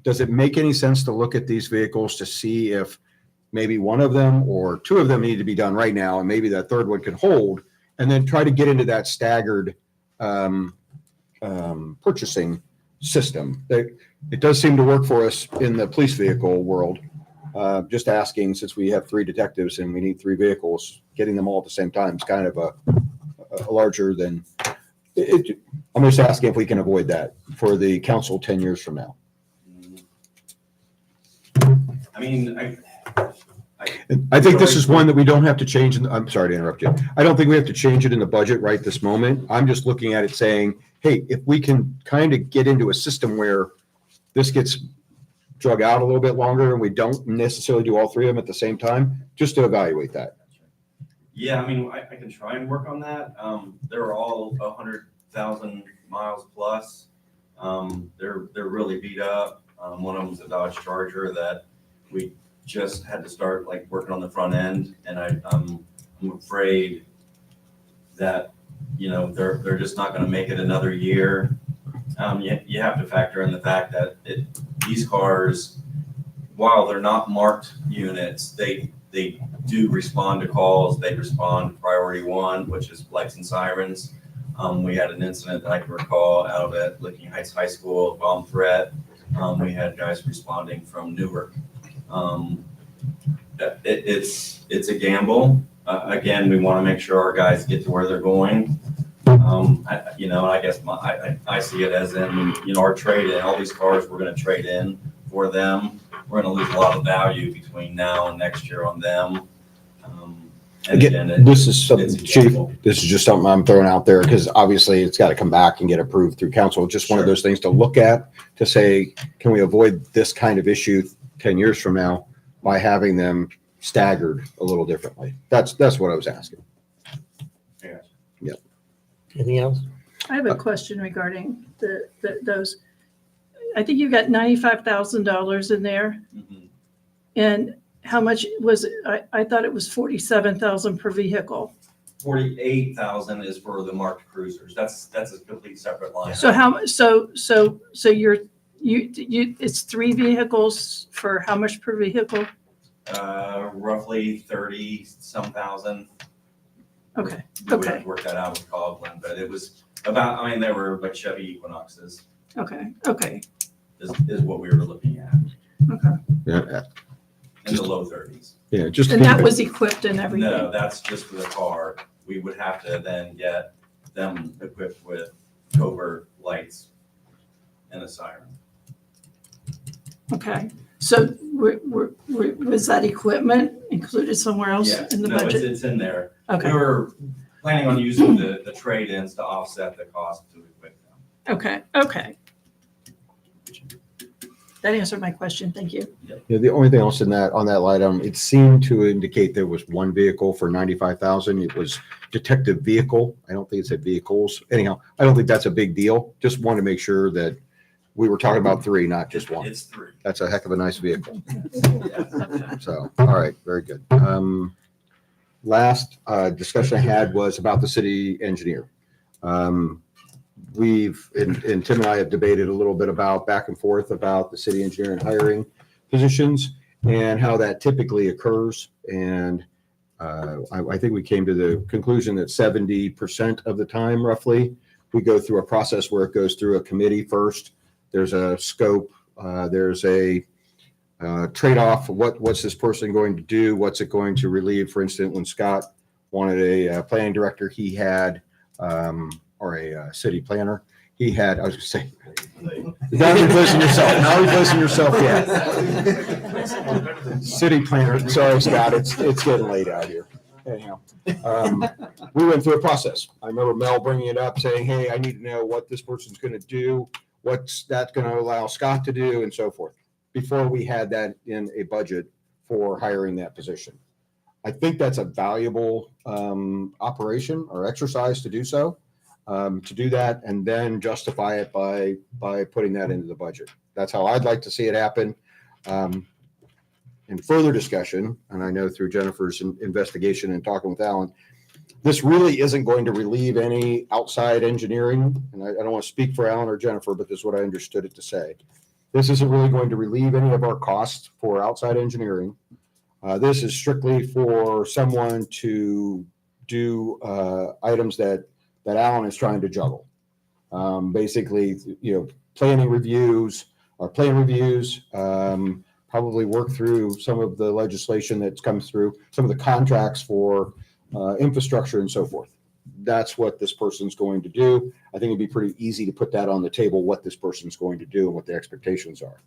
Does it make any sense to look at these vehicles to see if maybe one of them or 2 of them need to be done right now, and maybe that 3rd one could hold, and then try to get into that staggered purchasing system? It does seem to work for us in the police vehicle world. Just asking, since we have 3 detectives and we need 3 vehicles, getting them all at the same time is kind of a larger than it. I'm just asking if we can avoid that for the council 10 years from now. I mean, I think this is one that we don't have to change. I'm sorry to interrupt you. I don't think we have to change it in the budget right this moment. I'm just looking at it saying, hey, if we can kind of get into a system where this gets drug out a little bit longer and we don't necessarily do all 3 of them at the same time, just to evaluate that. yeah, I mean, I can try and work on that. They're all 100,000 miles plus. They're really beat up. One of them's a Dodge Charger that we just had to start like working on the front end, and I'm afraid that they're just not going to make it another year. You have to factor in the fact that these cars, while they're not marked units, they do respond to calls. They respond priority 1, which is lights and sirens. We had an incident that I can recall out at Licking Heights High School, a bomb threat. We had guys responding from Newark. It's a gamble. Again, we want to make sure our guys get to where they're going. I guess I see it as in, our trade-in, all these cars we're going to trade in for them. We're going to lose a lot of value between now and next year on them. Again, this is something, Chief, this is just something I'm throwing out there because obviously it's got to come back and get approved through council. Just one of those things to look at to say, can we avoid this kind of issue 10 years from now by having them staggered a little differently? That's what I was asking. Yeah. Anything else? I have a question regarding those. I think you got $95,000 in there. Mhm. And how much was it? I thought it was 47,000 per vehicle. 48,000 is for the marked cruisers. That's a complete separate line. So it's 3 vehicles for how much per vehicle? Roughly 30 some thousand. Okay. We would have to work that out with Coughlin, but it was about, they were like Chevy Equinoxes Okay. is what we were looking at Yeah. in the low 30s. Yeah. Just And that was equipped and everything? No, that's just for the car. We would have to then get them equipped with covert lights and a siren. Okay. So was that equipment included somewhere else Yeah, in the no, budget? it's in there. Okay. We were planning on using the trade-ins to offset the cost to equip them. Okay, okay. That answered my question. Thank you. Yeah, the only thing else in that, on that light item, it seemed to indicate there was one vehicle for 95,000. It was detective vehicle. I don't think it said vehicles. Anyhow, I don't think that's a big deal. Just want to make sure that we were talking about three, not just one. It's 3. That's a heck of a nice vehicle. So, all right, very good. Last discussion I had was about the city engineer. And Tim and I have debated a little bit about back and forth about the city engineer and hiring positions and how that typically occurs. And I think we came to the conclusion that 70% of the time, roughly, we go through a process where it goes through a committee first. There's a scope, there's a trade-off. What's this person going to do? What's it going to relieve? For instance, when Scott wanted a planning director, he had, or a city planner, he had, I was going to say, not replacing yourself, not replacing yourself yet. City planner, sorry, Scott, it's getting late out here. Anyhow, we went through a process. I remember Mel bringing it up, saying, hey, I need to know what this person's going to do, what's that going to allow Scott to do, and so forth, before we had that in a budget for hiring that position. I think that's a valuable operation or exercise to do so, to do that and then justify it by putting that into the budget. That's how I'd like to see it happen. In further discussion, and I know through Jennifer's investigation and talking with Alan, this really isn't going to relieve any outside engineering. And I don't want to speak for Alan or Jennifer, but this is what I understood it to say. This isn't really going to relieve any of our costs for outside engineering. This is strictly for someone to do items that Alan is trying to juggle. Basically, planning reviews, probably work through some of the legislation that's come through, some of the contracts for infrastructure and so forth. That's what this person's going to do. I think it'd be pretty easy to put that on the table, what this person's going to do and what the expectations are.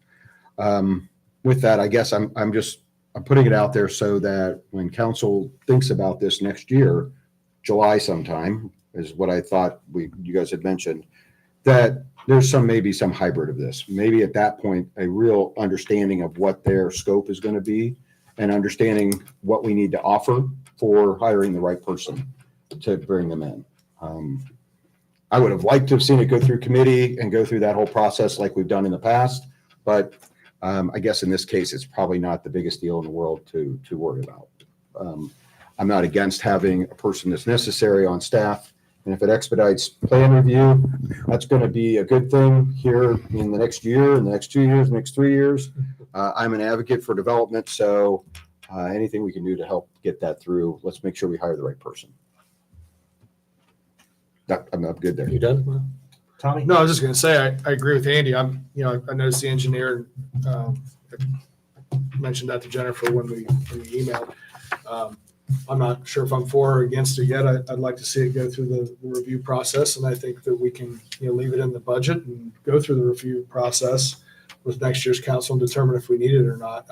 With that, I guess I'm putting it out there so that when council thinks about this next year, July sometime is what I thought you guys had mentioned, that there's maybe some hybrid of this. Maybe at that point, a real understanding of what their scope is going to be and understanding what we need to offer for hiring the right person to bring them in. I would have liked to have seen it go through committee and go through that whole process like we've done in the past, but I guess in this case, it's probably not the biggest deal in the world to worry about. I'm not against having a person that's necessary on staff. And if it expedites plan review, that's going to be a good thing here in the next year, in the next 2 years, the next 3 years. I'm an advocate for development, so anything we can do to help get that through, let's make sure we hire the right person. I'm good there. You done? Tommy? No, I was just gonna say, I agree with Andy. I noticed the engineer, mentioned that to Jennifer when we emailed. I'm not sure if I'm for or against it yet. I'd like to see it go through the review process, and I think that we can, leave it in the budget and go through the review process with next year's council and determine if we need it or not.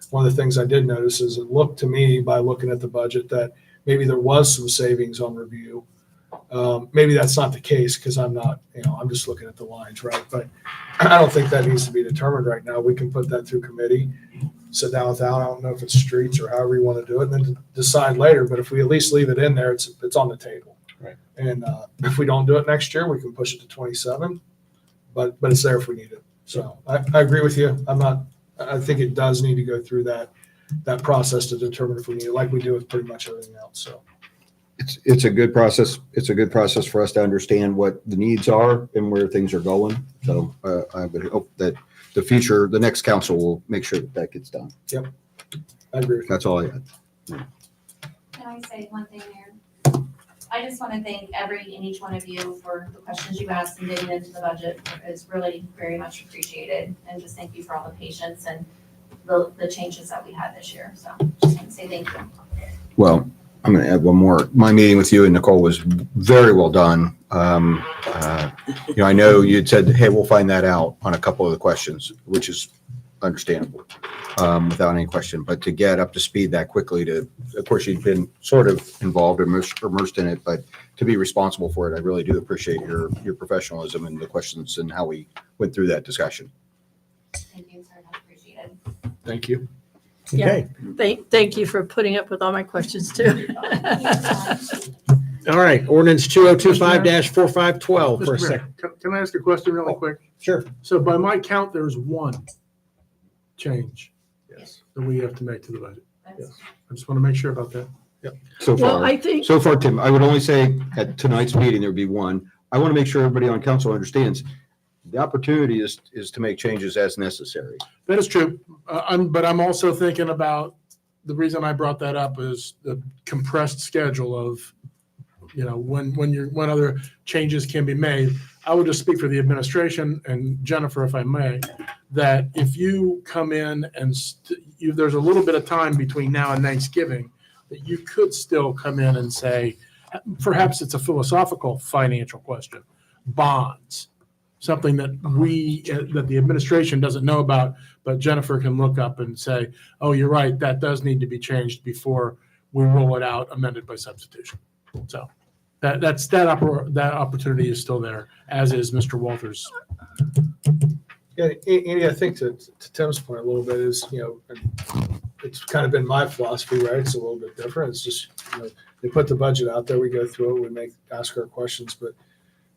One of the things I did notice is it looked to me by looking at the budget that maybe there was some savings on review. Maybe that's not the case because I'm not, I'm just looking at the lines, right? But I don't think that needs to be determined right now. We can put that through committee, sit down with Alan. I don't know if it's streets or however you want to do it, and then decide later. But if we at least leave it in there, it's on the table. Right. And if we don't do it next year, we can push it to 27. But it's there if we need it. So I agree with you. I think it does need to go through that process to determine if we need it, like we do with pretty much everything else. So. It's a good process. It's a good process for us to understand what the needs are and where things are going. So I would hope that the next council will make sure that gets done. Yep. I agree. That's all I had. Can I say one thing, Mayor? I just want to thank every and each one of you for the questions you asked and getting into the budget. Is really very much appreciated. And just thank you for all the patience and the changes that we had this year. So just want to say thank you. Well, I'm going to add one more. My meeting with you and Nicole was very well done. I know you'd said, hey, we'll find that out on a couple of the questions, which is understandable, without any question. But to get up to speed that quickly, of course, you've been sort of involved or immersed in it, but to be responsible for it, I really do appreciate your professionalism and the questions and how we went through that discussion. Thank you, sir, much appreciated. Thank you. Okay. Thank you for putting up with all my questions too. All right, ordinance 2025-4512 for a Mr. Mayor, second. can I ask a question really quick? Sure. So by my count, there's one change Yes. that we have to make to the budget. That's- I just want to make sure about that. So Well, far, I think, Tim, I would only say at tonight's meeting, there would be one. I want to make sure everybody on council understands the opportunity is to make changes as necessary. That is true. But I'm also thinking about, the reason I brought that up is the compressed schedule of, when other changes can be made. I would just speak for the administration and Jennifer, if I may, that if you come in and there's a little bit of time between now and Thanksgiving, that you could still come in and say, perhaps it's a philosophical financial question, bonds, something that that the administration doesn't know about, but Jennifer can look up and say, oh, you're right, that does need to be changed before we roll it out amended by substitution. So that opportunity is still there, as is Mr. Walters. Yeah, Andy, I think to Tim's point a little bit is, it's kind of been my philosophy, right? It's a little bit different. It's just, they put the budget out there, we go through it, we ask our questions, but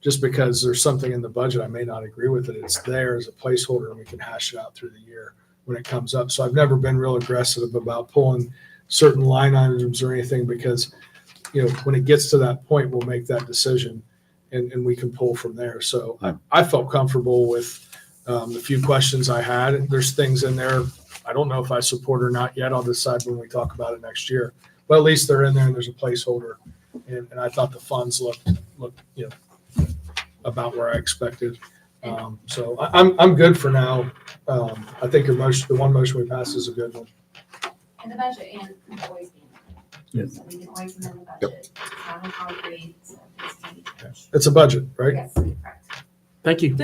just because there's something in the budget, I may not agree with it. It's there as a placeholder and we can hash it out through the year when it comes up. So I've never been real aggressive about pulling certain line items or anything because, when it gets to that point, we'll make that decision and we can pull from there. So I felt comfortable with the few questions I had. There's things in there I don't know if I support or not yet. I'll decide when we talk about it next year. But at least they're in there and there's a placeholder. And I thought the funds looked about where I expected. So I'm good for now. I think the one motion we passed is a good one. And the budget and always being. Yes. So we can always amend the budget. It's not in concrete, so it's can be changed. It's a budget, right? Yes, correct. Thank you.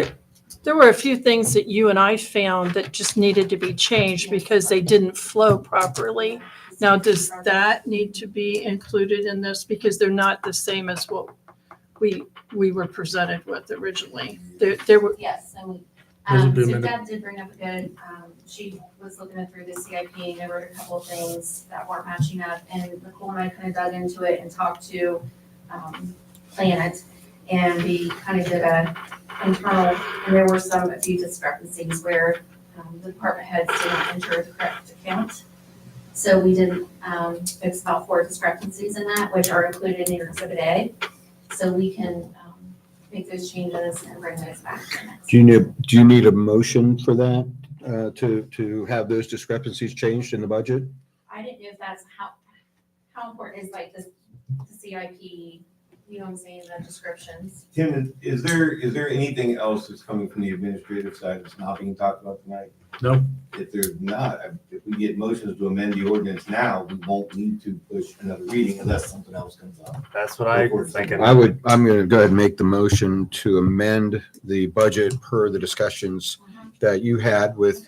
there were a few things that you and I found that just needed to be changed because they didn't flow properly. Now, does that need to be included in this? Because they're not the same as what we were presented with originally. There were. Yes, and we, Those would be so amended. Deb did bring up a good, she was looking through the CIP, and there were a couple of things that weren't matching up, and Nicole and I kind of dug into it and talked to, Planet, and we kind of did a internal, and there were a few discrepancies where, the department heads didn't enter the correct account. So we did, fix about 4 discrepancies in that, which are included in your exhibit A. So we can, make those changes and bring those back to the next. Do you need a motion for that, to have those discrepancies changed in the budget? I didn't know if that's how important is like the CIP, you know what I'm saying, the descriptions. Tim, is there anything else that's coming from the administrative side that's not being talked about tonight? No. If there's not, if we get motions to amend the ordinance now, we won't need to push another reading unless something else comes up. That's what I was thinking. I'm going to go ahead and make the motion to amend the budget per the discussions that you had with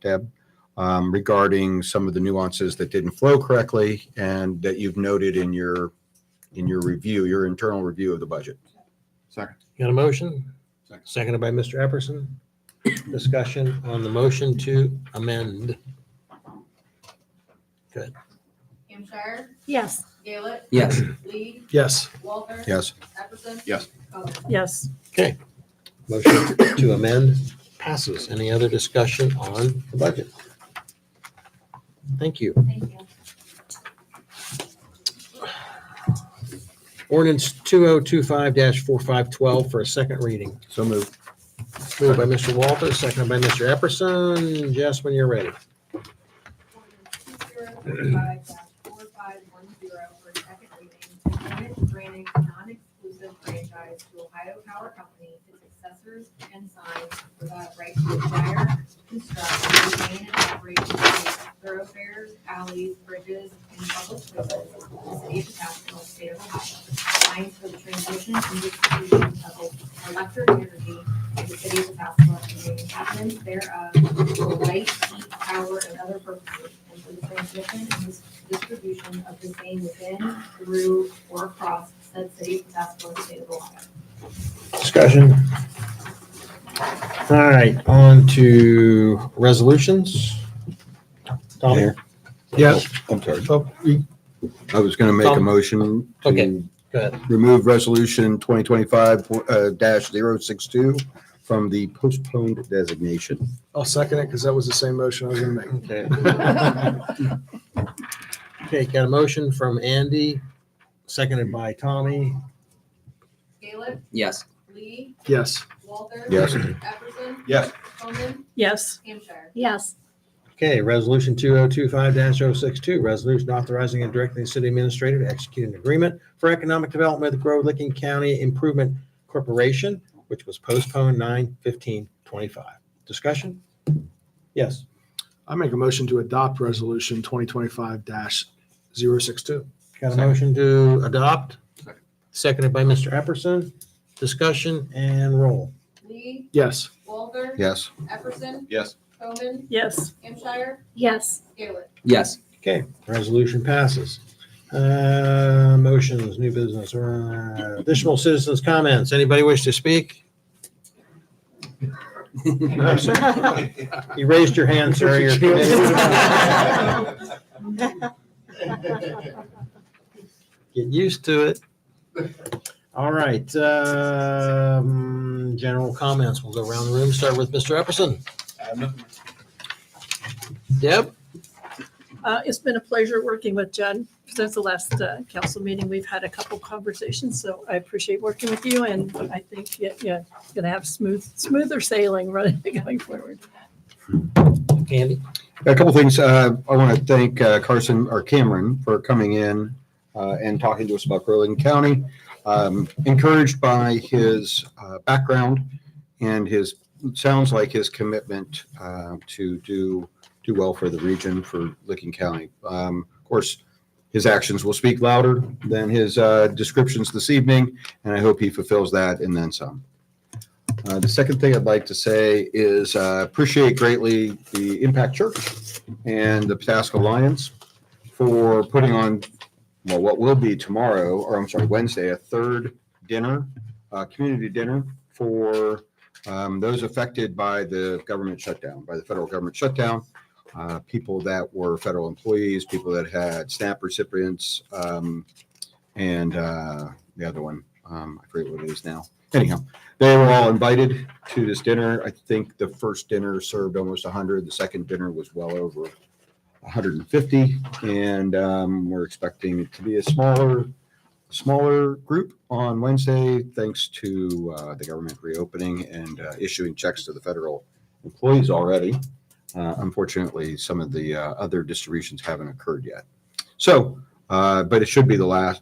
Deb regarding some of the nuances that didn't flow correctly and that you've noted in your review, your internal review of the budget. Second. Got a motion? Seconded by Mr. Epperson. Discussion on the motion to amend. Good. Hampshire, Yes. Gaelic. Yes. Lee, Yes. Walter. Yes. Epperson. Yes. Coler. Yes. Okay. Motion to amend passes. Any other discussion on the budget? Thank you. Thank you. Ordinance 2025-4512 for a second reading. So moved. Moved by Mr. Walter, seconded by Mr. Epperson. Jess, when you're ready. Ordinance 2025-4510 for second reading. Ordinance granting a non-exclusive franchise to Ohio Power Company, its successors and signs for the right to acquire, construct, maintain, and operate thoroughfares, alleys, bridges, and public places in the city of Pasco, state of Ohio. Signs for the transmission and distribution of electric energy in the city of Pasco and the inhabitants thereof, the right operation of the same within, through, or across said city of Pataskala, state of Ohio. Discussion. All right, on to resolutions. Tommy? Mayor? Yes. I'm sorry. Oh, we- I was going to make a Tom? motion Okay. to Go ahead. remove resolution 2025-062 from the postponed designation. I'll second it because that was the same motion I was gonna make. Okay. Okay, got a motion from Andy, seconded by Tommy. Gaelic, Yes. Lee, Yes. Walter. Yes. Epperson. Yes. Coleman, Yes. Hampshire. Yes. Okay, resolution 2025-062, resolution authorizing and directing the city administrator to execute an agreement for economic development with the Grove Licking County Improvement Corporation, which was postponed 9/15/25. Discussion? Yes. I make a motion to adopt resolution 2025-062. Got a motion to adopt, seconded by Mr. Epperson. Discussion and roll. Lee, Yes. Walter. Yes. Epperson, Yes. Coleman, Yes. Hampshire, Yes. Gaelic. Yes. Okay, resolution passes. Motions, new business, additional citizens' comments. Anybody wish to speak? You raised your hand, sir. You're Get used to it. All right, general comments. We'll go around the room. Start with Mr. Epperson. Deb? It's been a pleasure working with Judd. Since the last council meeting, we've had a couple conversations, so I appreciate working with you, and I think, yeah, gonna have smoother sailing running going forward. Andy? A couple things. I want to thank Carson or Cameron for coming in and talking to us about Grove County. Encouraged by his background and sounds like his commitment to do well for the region, for Licking County. Of course, his actions will speak louder than his descriptions this evening, and I hope he fulfills that and then some. The second thing I'd like to say is appreciate greatly the Impact Church and the Pataskala Alliance for putting on, well, what will be tomorrow, or I'm sorry, Wednesday, a third dinner, community dinner for those affected by the government shutdown, by the federal government shutdown. People that were federal employees, people that had SNAP recipients, and the other one, I forget what it is now. Anyhow, they were all invited to this dinner. I think the first dinner served almost 100. The second dinner was well over 150, and we're expecting it to be a smaller group on Wednesday, thanks to the government reopening and issuing checks to the federal employees already. Unfortunately, some of the other distributions haven't occurred yet. So, but it should be the last.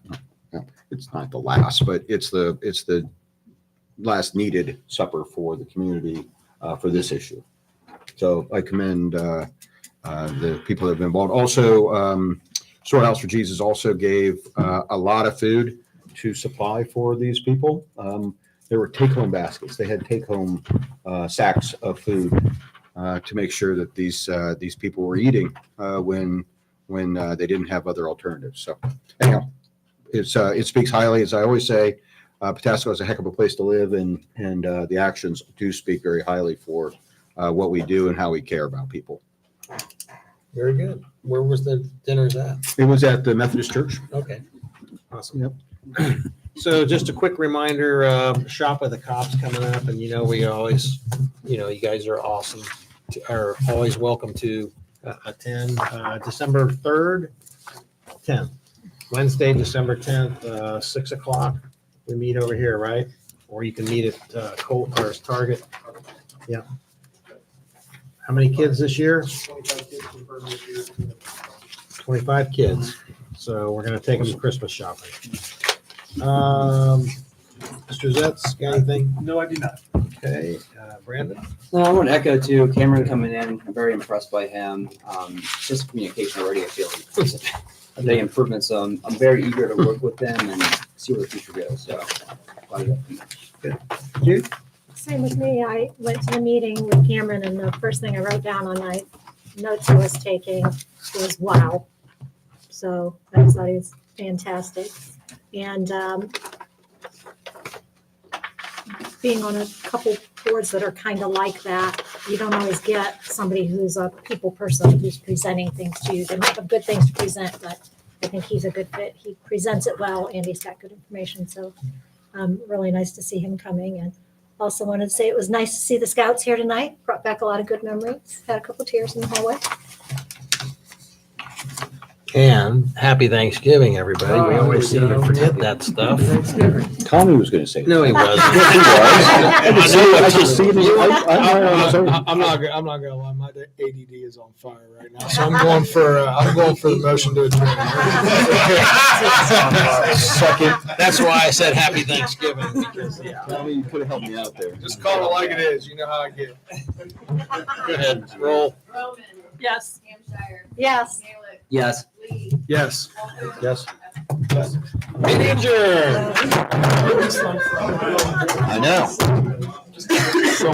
No, it's not the last, but it's the last needed supper for the community for this issue. So I commend the people that have been involved. Also, Storehouse for Jesus also gave a lot of food to supply for these people. There were take-home baskets. They had take-home sacks of food to make sure that these people were eating when they didn't have other alternatives. So anyhow, it speaks highly, as I always say. Pataskala is a heck of a place to live, and the actions do speak very highly for what we do and how we care about people. Very good. Where was the dinners at? It was at the Methodist Church. Okay. Awesome. Yep. So just a quick reminder, Shop with the Cops coming up, and we always, you guys are awesome, are always welcome to attend December 3rd, 10th, Wednesday, December 10th, 6 o'clock. We meet over here, right? Or you can meet at Colt or Target. Yeah. How many kids this year? 25 kids confirmed this year. 25 kids. So we're going to take them Christmas shopping. Mr. Zetz, got anything? No, I do not. Okay, Brandon? No, I want to echo too, Cameron coming in, I'm very impressed by him. Just communication already, I feel the improvements. I'm very eager to work with them and see where the future goes. So, Jude? Same with me. I went to the meeting with Cameron, and the first thing I wrote down on my notes I was taking was wow. So I just thought he was fantastic. And being on a couple boards that are kind of like that, you don't always get somebody who's a people person who's presenting things to you. They might have good things to present, but I think he's a good fit. He presents it well and he's got good information. So really nice to see him coming. And also wanted to say it was nice to see the scouts here tonight. Brought back a lot of good memories. Had a couple tears in the hallway. And happy Thanksgiving, everybody. We Oh, always seem to there you go. forget that stuff. Tommy was gonna say. No, he wasn't. I can see the- I'm not gonna lie, my ADD is on fire right now, so I'm going for the motion to adjourn. Second. That's why I said happy Thanksgiving, because, yeah. Tommy, you could have helped me out there. Just call it like it is. You know how I get. Go ahead, roll. Roman. Yes. Hampshire. Yes. Gaelic. Yes. Lee. Yes. Walter. Yes. Meeting adjourned. I know. So.